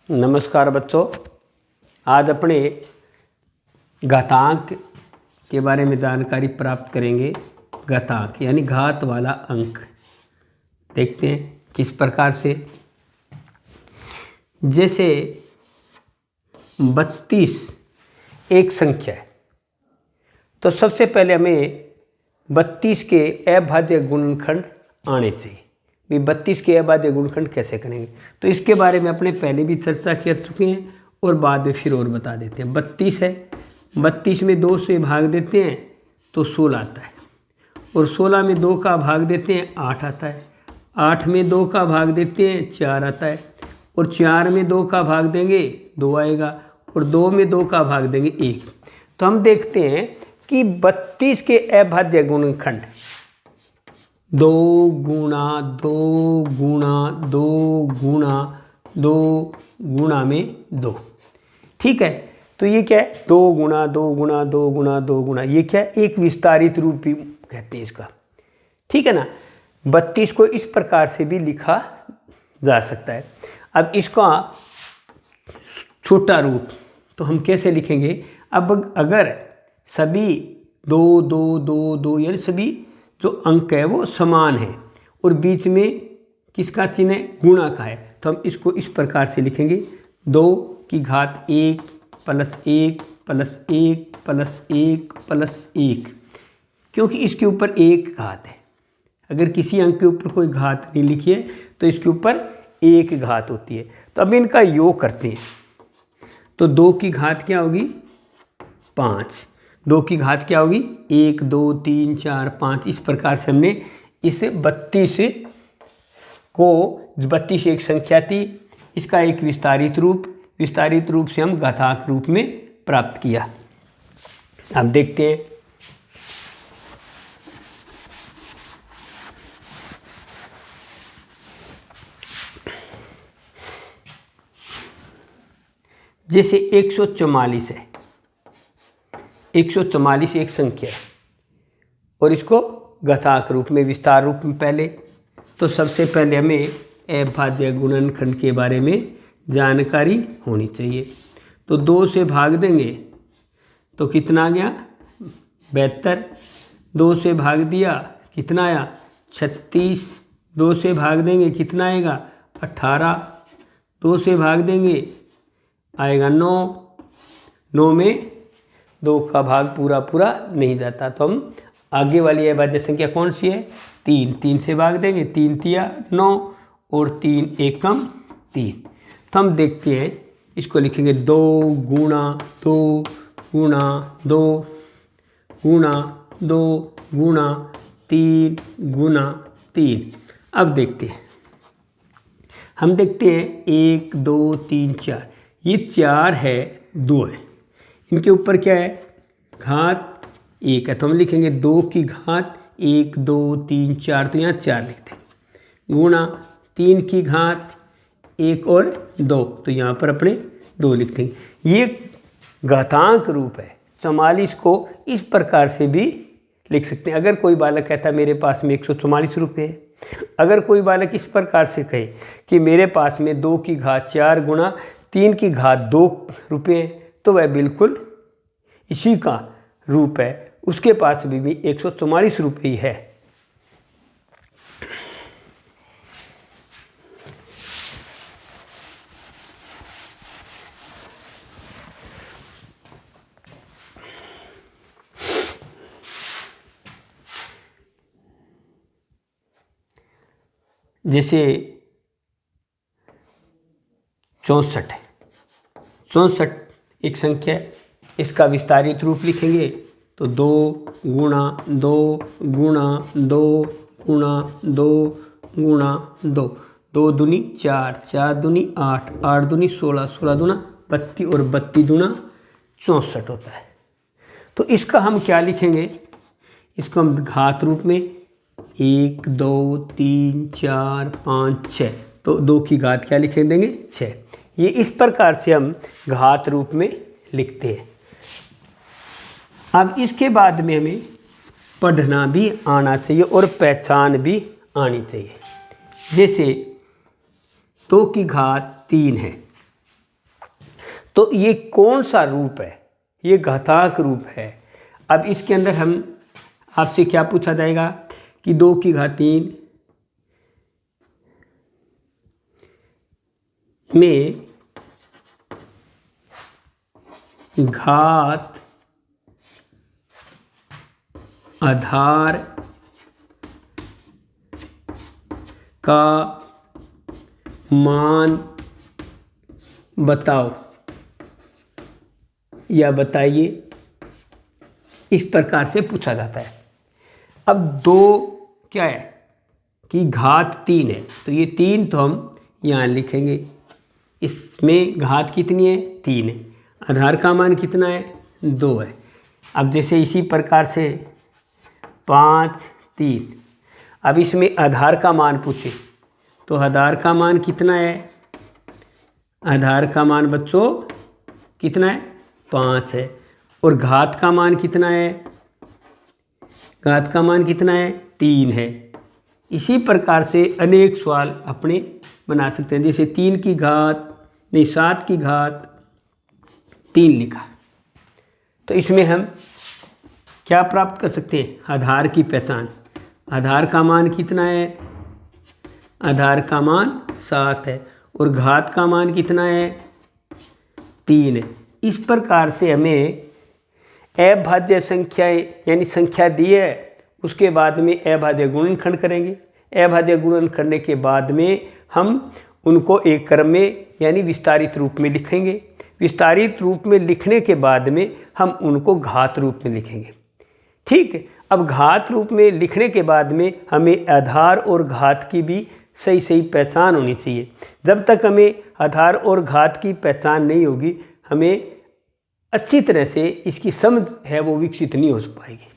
नमस्कार बच्चों, आज अपने घातांक के बारे में जानकारी प्राप्त करेंगे। घातांक यानी घात वाला अंक। देखते हैं किस प्रकार से। जैसे 32 एक संख्या है, तो सबसे पहले हमें 32 के अभाज्य गुणनखंड आने चाहिए। भी 32 के अभाज्य गुणनखंड कैसे करेंगे, तो इसके बारे में अपने पहले भी चर्चा कर चुके हैं और बाद में फिर और बता देते हैं। 32 है, 32 में 2 से भाग देते हैं तो 16 आता है, और 16 में 2 का भाग देते हैं 8 आता है, 8 में 2 का भाग देते हैं 4 आता है, और 4 में 2 का भाग देंगे 2 आएगा, और 2 में 2 का भाग देंगे 1। तो हम देखते हैं कि 32 के अभाज्य गुणनखंड 2 गुणा 2 गुणा 2 गुणा 2 गुणा में 2। ठीक है, तो ये क्या है? 2 गुणा 2 गुणा 2 गुणा 2 गुणा, ये क्या है? एक विस्तारित रूप भी कहते हैं इसका। ठीक है ना। 32 को इस प्रकार से भी लिखा जा सकता है। अब इसका छोटा रूप तो हम कैसे लिखेंगे? अब अगर सभी 2 2 2 2 यानी सभी जो अंक है वो समान है और बीच में किसका चिन्ह है? गुणा का है, तो हम इसको इस प्रकार से लिखेंगे 2 की घात 1 प्लस 1 प्लस 1 प्लस 1 प्लस 1, क्योंकि इसके ऊपर एक घात है। अगर किसी अंक के ऊपर कोई घात नहीं लिखी है तो इसके ऊपर एक घात होती है। तो अब इनका योग करते हैं, तो 2 की घात क्या होगी? 5। 2 की घात क्या होगी? 1 2 3 4 5। इस प्रकार से हमने इस 32 को, 32 एक संख्या थी, इसका एक विस्तारित रूप से हम घातांक रूप में प्राप्त किया। अब देखते हैं। जैसे 144 है, 144 एक संख्या है और इसको घातांक रूप में, विस्तार रूप में पहले, तो सबसे पहले हमें अभाज्य गुणनखंड के बारे में जानकारी होनी चाहिए। तो 2 से भाग देंगे तो कितना आ गया? 72। 2 से भाग दिया कितना आया? 36। 2 से भाग देंगे कितना आएगा? 18। 2 से भाग देंगे आएगा 9। 9 में 2 का भाग पूरा नहीं जाता, तो हम आगे वाली अभाज्य संख्या कौन सी है? 3। 3 से भाग देंगे, 3 तिया 9 और 3 एकम 3। तो हम देखते हैं, इसको लिखेंगे 2 गुणा 2 गुणा 2 गुणा 2 गुणा 3 गुणा 3। अब देखते हैं, हम देखते हैं 1 2 3 4, ये 4 है, 2 है, इनके ऊपर क्या है? घात 1 है, तो हम लिखेंगे 2 की घात 1 2 3 4, तो यहाँ 4 लिखते हैं, गुणा 3 की घात 1 और 2, तो यहाँ पर अपने 2 लिखते हैं। ये घातांक रूप है। 44 को इस प्रकार से भी लिख सकते हैं। अगर कोई बालक कहता है मेरे पास में 144 रुपये है, अगर कोई बालक इस प्रकार से कहे कि मेरे पास में 2 की घात 4 गुणा 3 की घात 2 रुपये, तो वह बिल्कुल इसी का रूप है, उसके पास भी 144 रुपये है। जैसे 64 है, 64 एक संख्या है, इसका विस्तारित रूप लिखेंगे तो 2 गुणा 2 गुणा 2 गुणा 2 गुणा 2, 2 दूनी 4, 4 दूनी 8, 8 दूनी 16, 16 दूना 32 और 32 दूना 64 होता है। तो इसका हम क्या लिखेंगे? इसको हम घात रूप में 1 2 3 4 5 6, तो 2 की घात क्या लिख देंगे? 6। ये इस प्रकार से हम घात रूप में लिखते हैं। अब इसके बाद में हमें पढ़ना भी आना चाहिए और पहचान भी आनी चाहिए। जैसे 2 की घात 3 है, तो ये कौन सा रूप है? ये घातांक रूप है। अब इसके अंदर हम आपसे क्या पूछा जाएगा कि 2 की घात 3 में घात आधार का मान बताओ या बताइए, इस प्रकार से पूछा जाता है। अब 2 क्या है कि घात 3 है, तो ये 3 तो हम यहाँ लिखेंगे। इसमें घात कितनी है? 3 है। आधार का मान कितना है? 2 है। अब जैसे इसी प्रकार से 5 3, अब इसमें आधार का मान पूछे तो आधार का मान कितना है? आधार का मान बच्चों कितना है? 5 है। और घात का मान कितना है? घात का मान कितना है? 3 है। इसी प्रकार से अनेक सवाल अपने बना सकते हैं। जैसे 3 की घात नहीं 7 की घात 3 लिखा, तो इसमें हम क्या प्राप्त कर सकते हैं? आधार की पहचान। आधार का मान कितना है? आधार का मान 7 है। और घात का मान कितना है? 3 है। इस प्रकार से हमें अभाज्य संख्याएं यानी संख्या दी है, उसके बाद में अभाज्य गुणनखंड करेंगे। अभाज्य गुणन करने के बाद में हम उनको एक क्रम में यानी विस्तारित रूप में लिखेंगे। विस्तारित रूप में लिखने के बाद में हम उनको घात रूप में लिखेंगे। ठीक है। अब घात रूप में लिखने के बाद में हमें आधार और घात की भी सही सही पहचान होनी चाहिए। जब तक हमें आधार और घात की पहचान नहीं होगी, हमें अच्छी तरह से इसकी समझ है वो विकसित नहीं हो पाएगी।